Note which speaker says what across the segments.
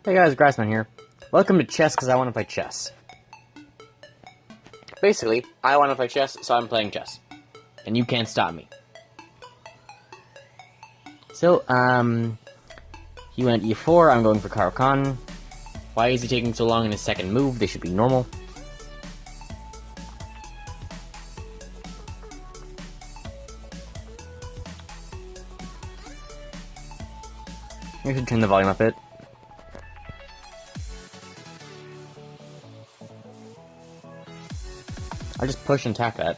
Speaker 1: Hey guys, Grassman here. Welcome to chess because I want to play chess. Basically, I want to play chess, so I'm playing chess. And you can't stop me. So, he went e4, I'm going for Caro-Kann. Why is he taking so long in his second move? They should be normal. I should turn the volume up a bit. I'll just push and attack that.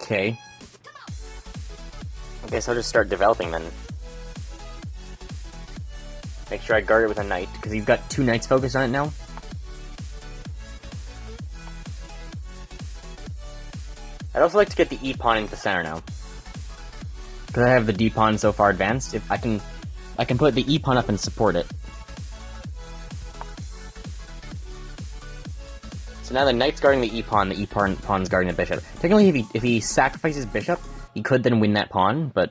Speaker 1: Okay. I guess I'll just start developing then. Make sure I guard it with a knight, because he's got 2 knights focused on it now. I'd also like to get the e-pawn into the center now. Because I have the d-pawn so far advanced, if I can put the e-pawn up and support it. So now the knight's guarding the e-pawn's guarding the bishop. Technically, if he sacrifices bishop, he could then win that pawn, but...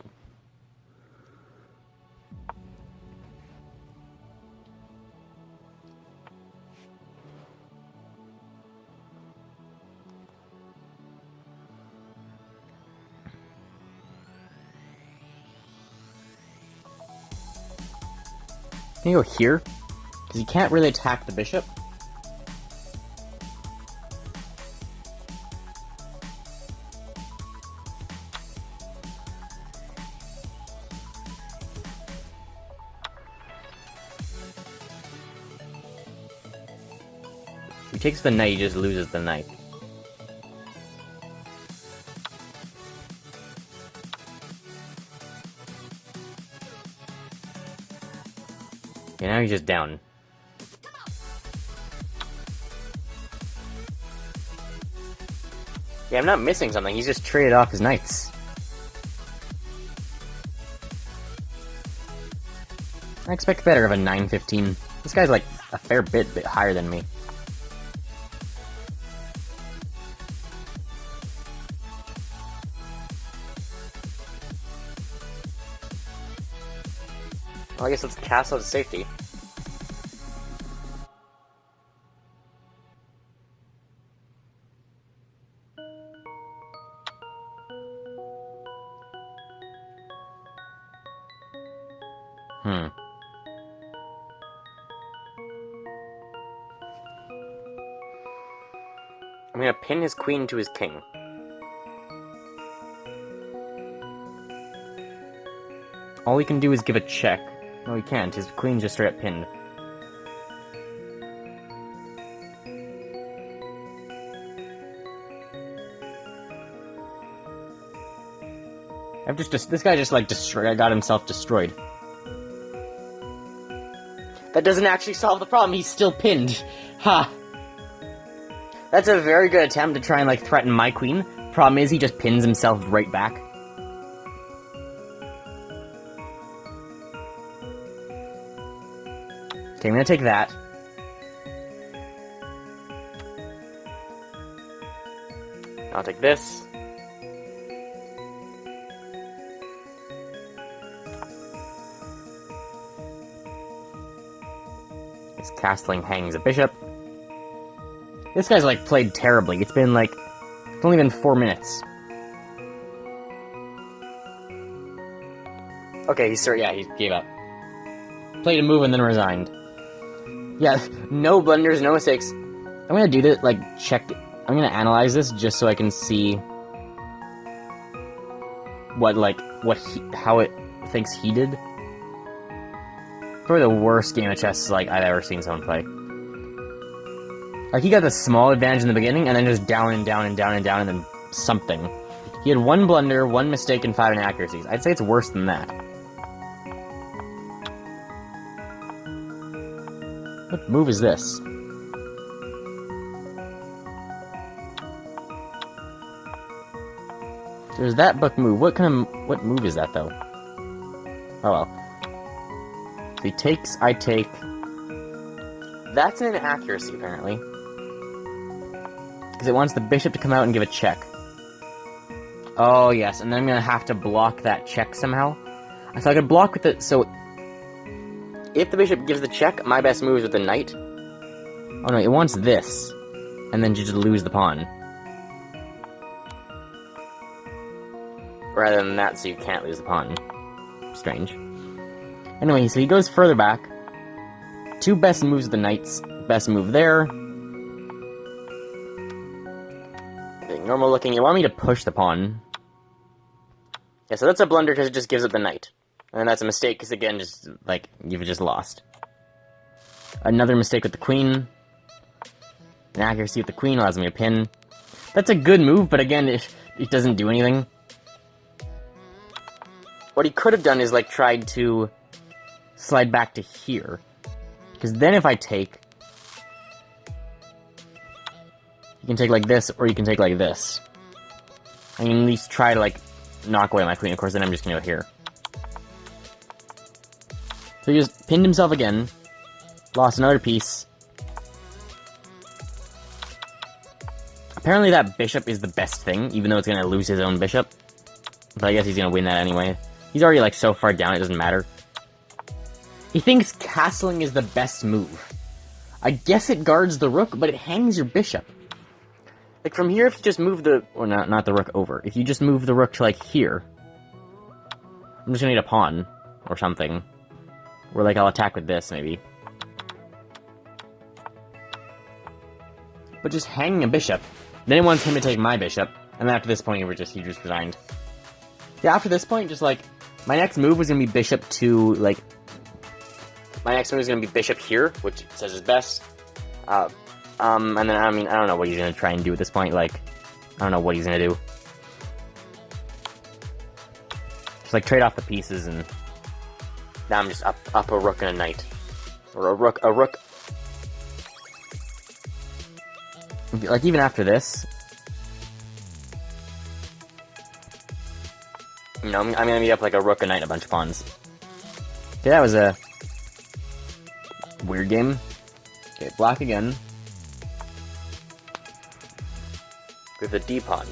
Speaker 1: Can you go here? Because he can't really attack the bishop. If he takes the knight, he just loses the knight. Okay, now he's just down. Yeah, I'm not missing something, he's just traded off his knights. I expect better of a 9-15. This guy's like a fair bit higher than me. Well, I guess let's castle to safety. I'm gonna pin his queen to his king. All he can do is give a check. No, he can't. His queen's just straight up pinned. This guy just like got himself destroyed. That doesn't actually solve the problem. He's still pinned. Ha! That's a very good attempt to try and like threaten my queen. Problem is, he just pins himself right back. Okay, I'm gonna take that. I'll take this. This castling hangs a bishop. This guy's like played terribly. It's only been 4 minutes. Okay, he gave up. Played a move and then resigned. Yeah, no blunders, no mistakes. I'm gonna do this, I'm gonna analyze this just so I can see how it thinks he did. Probably the worst game of chess I've ever seen someone play. He got the small advantage in the beginning, and then just down and down and down and down, and then something. He had 1 blunder, 1 mistake, and 5 inaccuracies. I'd say it's worse than that. What move is this? There's that book move. What move is that, though? Oh well. So he takes, I take. That's an inaccuracy, apparently. Because it wants the bishop to come out and give a check. Oh, yes, and then I'm going to have to block that check somehow. So I could block with it, so... If the bishop gives the check, my best move is with the knight. Oh no, it wants this. And then you just lose the pawn. Rather than that, so you can't lose the pawn. Strange. Anyway, so he goes further back. Two best moves with the knights. Best move there. Okay, normal looking. You want me to push the pawn. Yeah, so that's a blunder because it just gives up the knight. And that's a mistake because, again, just, like, you've just lost. Another mistake with the queen. An accuracy with the queen allows me to pin. That's a good move, but again, it doesn't do anything. What he could have done is, like, tried to slide back to here. Because then if I take... You can take like this, or you can take like this. I can at least try to, like, knock away my queen. Of course, then I'm just gonna go here. So he just pinned himself again. Lost another piece. Apparently that bishop is the best thing, even though it's gonna lose his own bishop. But I guess he's gonna win that anyway. He's already, like, so far down, it doesn't matter. He thinks castling is the best move. I guess it guards the rook, but it hangs your bishop. Like, from here, if you just move the... Or not the rook over. If you just move the rook to, like, here... I'm just gonna need a pawn. Or something. Or, like, I'll attack with this, maybe. But just hanging a bishop. Then it wants him to take my bishop. And then after this point, he just resigned. Yeah, after this point, just, like... My next move was gonna be bishop to, like... My next move is gonna be bishop here, which it says is best. And then, I mean, I don't know what he's gonna try and do at this point, like... I don't know what he's gonna do. Just, like, trade off the pieces, and... Now I'm just up a rook and a knight. Or a rook... Like, even after this... You know, I'm gonna be up, like, a rook, a knight, and a bunch of pawns. Okay, that was a... weird game. Okay, black again. With a d-pawn.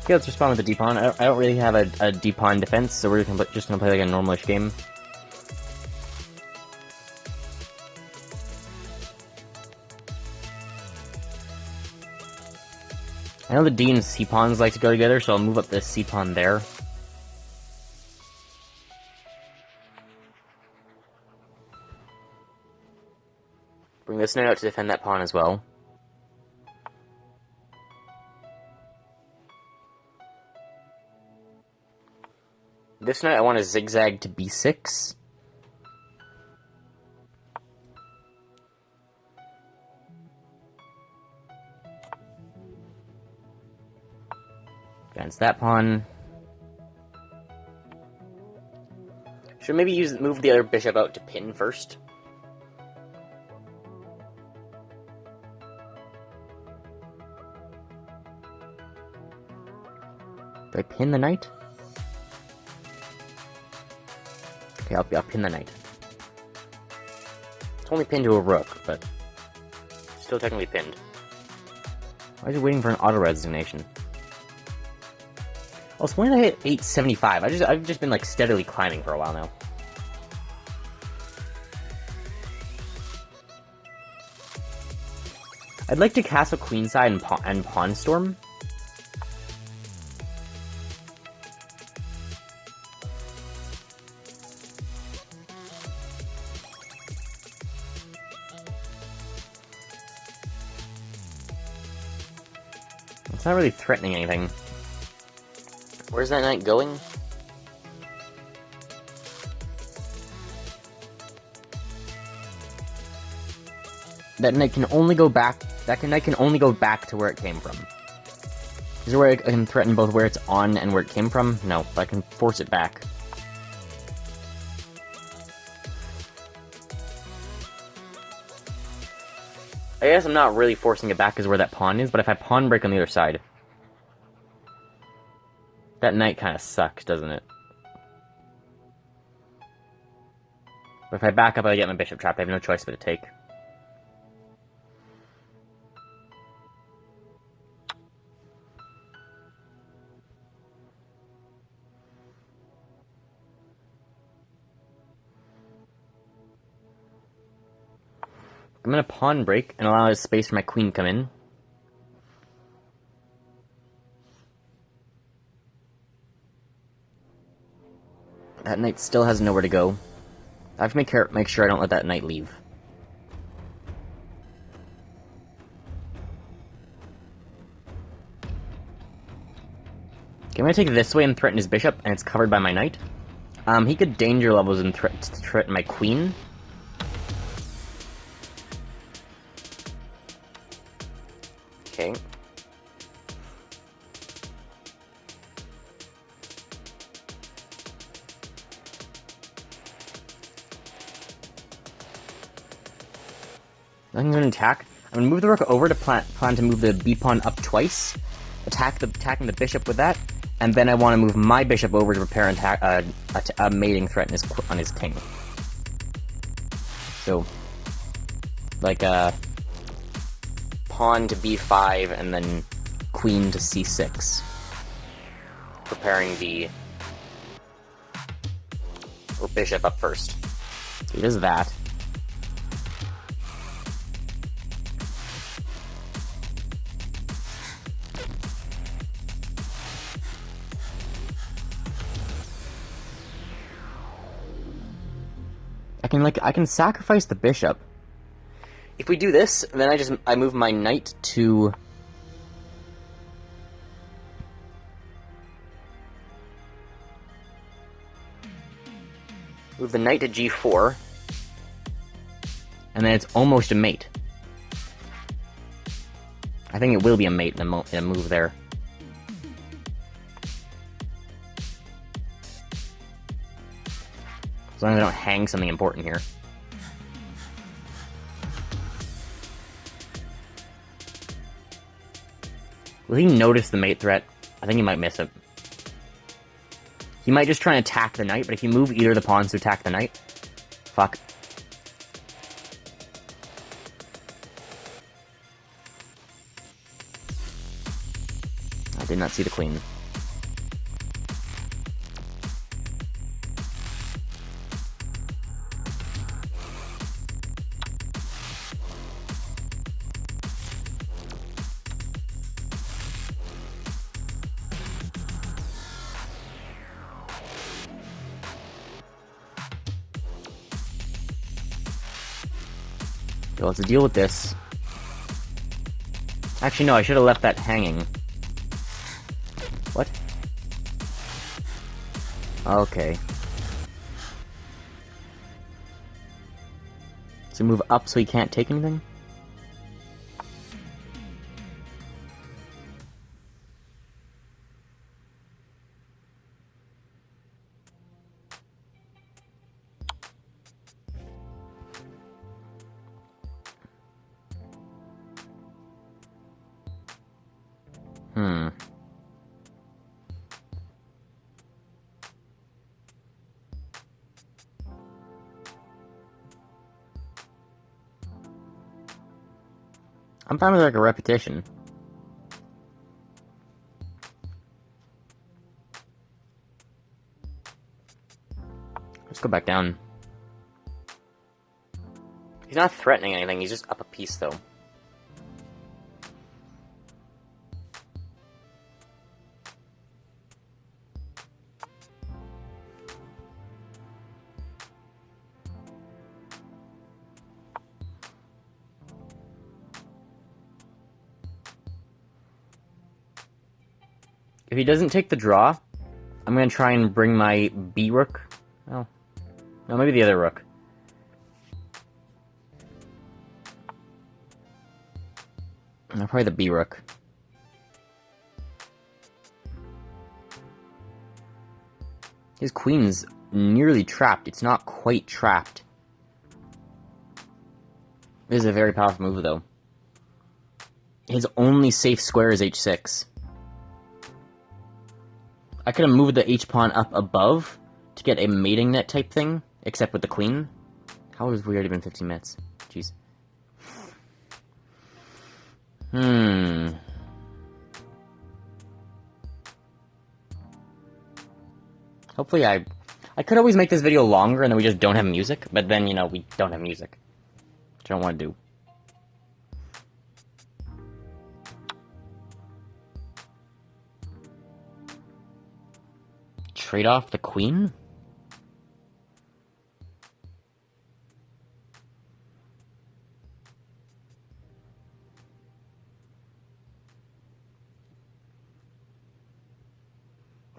Speaker 1: Okay, let's respond with the d-pawn. I don't really have a d-pawn defense, so we're just gonna play like a normalish game. I know the d and c pawns like to go together, so I'll move up this c pawn there. Bring this knight out to defend that pawn as well. This knight I want to zigzag to b6. Advance that pawn. Should maybe move the other bishop out to pin first. Do I pin the knight? Okay, I'll pin the knight. It's only pinned to a rook, but still technically pinned. Why is it waiting for an auto resignation? Also, when did I hit 875? I've just been, like, steadily climbing for a while now. I'd like to castle queenside and pawn storm. It's not really threatening anything. Where's that knight going? That knight can only go back. That knight can only go back to where it came from. Is there where I can threaten both where it's on and where it came from? No, but I can force it back. I guess I'm not really forcing it back because where that pawn is, but if I pawn break on the other side... That knight kind of sucks, doesn't it? But if I back up, I get my bishop trapped. I have no choice but to take. I'm gonna pawn break and allow a space for my queen to come in. That knight still has nowhere to go. I have to make sure I don't let that knight leave. Okay, I'm gonna take this way and threaten his bishop, and it's covered by my knight. He could danger levels and threaten my queen. Okay. I'm going to attack. I'm going to move the rook over to plan to move the b-pawn up twice, attacking the bishop with that, and then I want to move my bishop over to prepare a mating threat on his king. So, like pawn to b5 and then queen to c6, preparing the bishop up first. So he does that. I can sacrifice the bishop. If we do this, then I move my knight to move the knight to g4, and then it's almost a mate. I think it will be a mate in a move there. As long as I don't hang something important here. Will he notice the mate threat? I think he might miss it. He might just try and attack the knight, but if you move either of the pawns to attack the knight... Fuck. I did not see the queen. Okay, let's deal with this. Actually, no, I should have left that hanging. What? Okay. So move up so he can't take anything? I'm fine with like a repetition. Let's go back down. He's not threatening anything, he's just up a piece though. If he doesn't take the draw, I'm going to try and bring my B rook. Oh. No, maybe the other rook. No, probably the B rook. His queen's nearly trapped. It's not quite trapped. This is a very powerful move, though. His only safe square is h6. I could have moved the h-pawn up above to get a mating net type thing, except with the queen. How has we already been 15 minutes? Jeez. Hopefully I could always make this video longer and then we just don't have music, but then, you know, we don't have music. Which I don't want to do. Trade off the queen?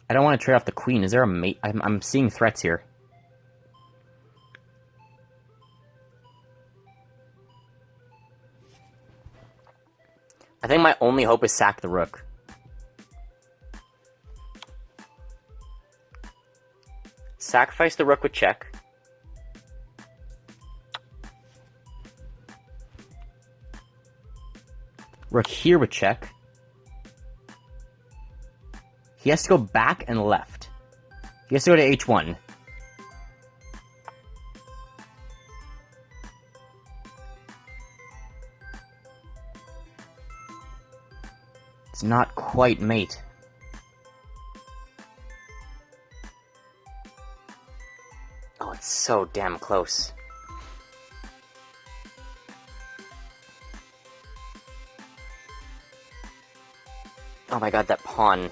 Speaker 1: I don't want to trade off the queen. Is there a mate? I'm seeing threats here. I think my only hope is sack the rook. Sacrifice the rook with check. Rook here with check. He has to go back and left. He has to go to h1. It's not quite mate. Oh, it's so damn close. Oh my god, that pawn.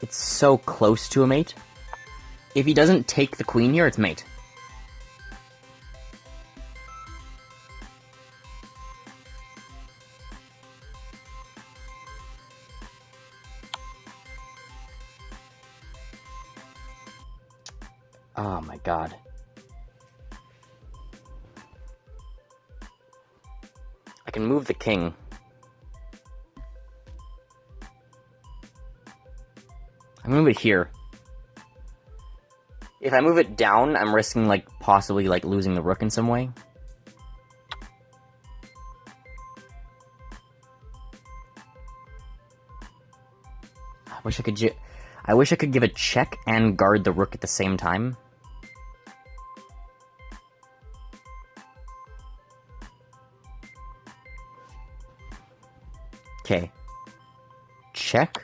Speaker 1: It's so close to a mate. If he doesn't take the queen here, it's mate. Oh my god. I can move the king. I move it here. If I move it down, I'm risking, like, possibly, like, losing the rook in some way. I wish I could give a check and guard the rook at the same time. Okay. Check.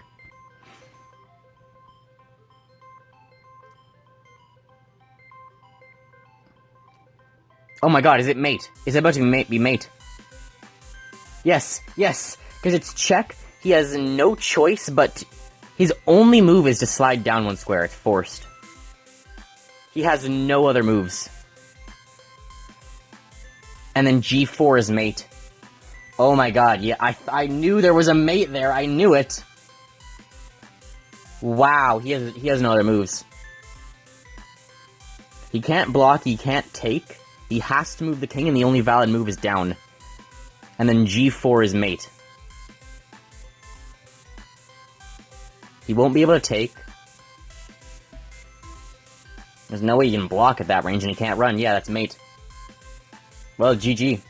Speaker 1: Oh my god, is it mate? Is it about to be mate? Yes, yes, because it's check. He has no choice, but his only move is to slide down one square. It's forced. He has no other moves. And then g4 is mate. Oh my god, yeah, I knew there was a mate there. I knew it. Wow, he has no other moves. He can't block, he can't take. He has to move the king, and the only valid move is down. And then g4 is mate. He won't be able to take. There's no way you can block at that range, and he can't run. Yeah, that's mate. Well, GG.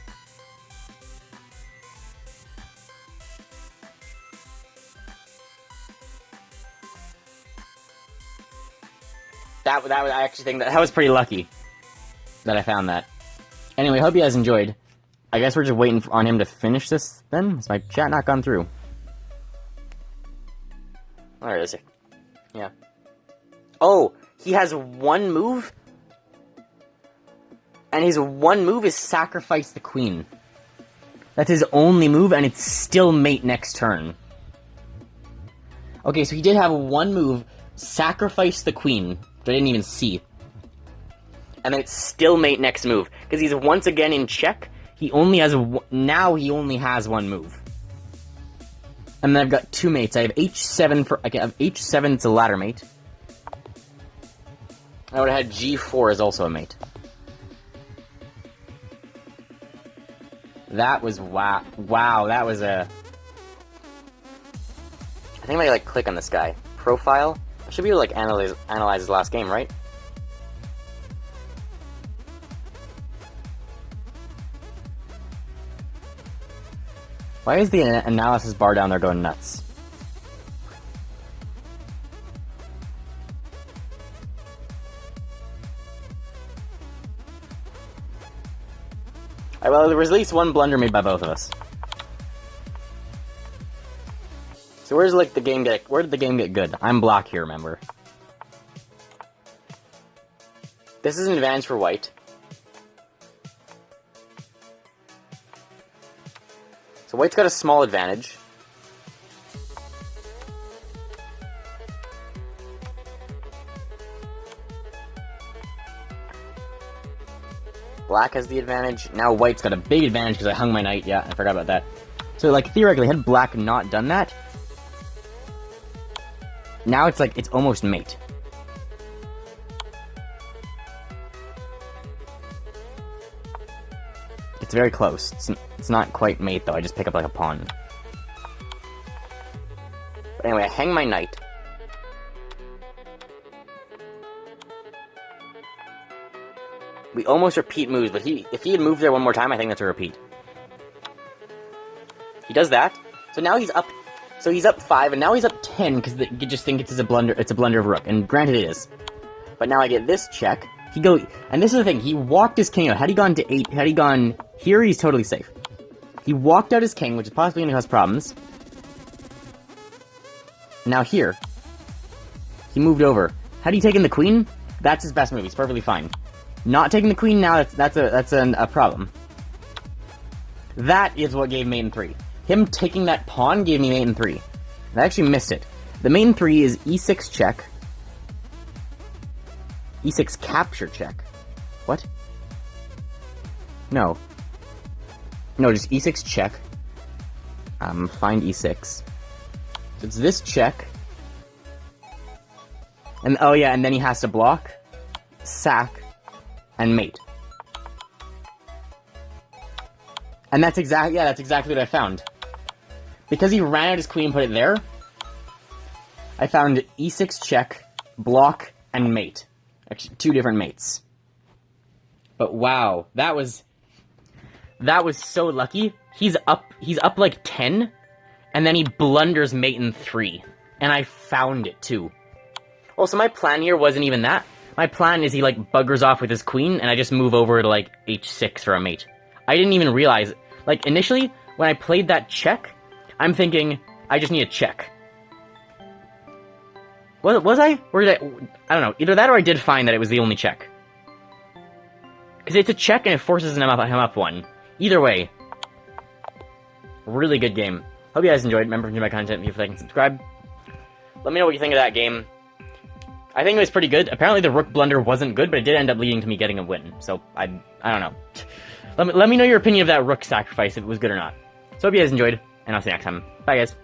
Speaker 1: That was, I actually think that was pretty lucky that I found that. Anyway, hope you guys enjoyed. I guess we're just waiting on him to finish this, then? Is my chat not gone through? Where is it? Yeah. Oh, he has one move? And his one move is sacrifice the queen. That's his only move, and it's still mate next turn. Okay, so he did have one move, sacrifice the queen, which I didn't even see. And then it's still mate next move. Because he's once again in check. He only has now he only has one move. And then I've got two mates. I have h7 for I have h7, it's a ladder mate. I would have had g4 as also a mate. That was wow. Wow, that was a... I think I like click on this guy. Profile. I should be able to like analyze his last game, right? Why is the analysis bar down there going nuts? Well, there was at least one blunder made by both of us. So where did the game get good? I'm black here, remember. This is an advantage for white. So white's got a small advantage. Black has the advantage. Now white's got a big advantage because I hung my knight. Yeah, I forgot about that. So, like, theoretically, had black not done that, now it's like, it's almost mate. It's very close. It's not quite mate, though. I just pick up, like, a pawn. But anyway, I hang my knight. We almost repeat moves, but if he had moved there one more time, I think that's a repeat. He does that. So now he's up. So he's up 5, and now he's up 10 because you just think it's a blunder. It's a blunder of rook, and granted it is. But now I get this check. And this is the thing. He walked his king out. Had he gone to 8, had he gone here, he's totally safe. He walked out his king, which is possibly going to cause problems. Now here, he moved over. Had he taken the queen, that's his best move. He's perfectly fine. Not taking the queen now, that's a problem. That is what gave mate in 3. Him taking that pawn gave me mate in 3. I actually missed it. The mate in 3 is e6 check. e6 capture check. What? No. No, just e6 check. Find e6. So it's this check. And, oh yeah, and then he has to block, sack, and mate. And that's exactly what I found. Because he ran out his queen and put it there, I found e6 check, block, and mate. Actually, 2 different mates. But wow, that was so lucky. He's up like 10, and then he blunders mate in 3. And I found it too. Also, my plan here wasn't even that. My plan is he, like, buggers off with his queen, and I just move over to, like, h6 for a mate. I didn't even realize... Like, initially, when I played that check, I'm thinking, I just need a check. Was I? Or did I don't know. Either that or I did find that it was the only check. Because it's a check, and it forces him up 1. Either way. Really good game. Hope you guys enjoyed. Remember to enjoy my content, leave a like and subscribe. Let me know what you think of that game. I think it was pretty good. Apparently the rook blunder wasn't good, but it did end up leading to me getting a win. So, I don't know. Let me know your opinion of that rook sacrifice, if it was good or not. So hope you guys enjoyed, and I'll see you next time. Bye, guys.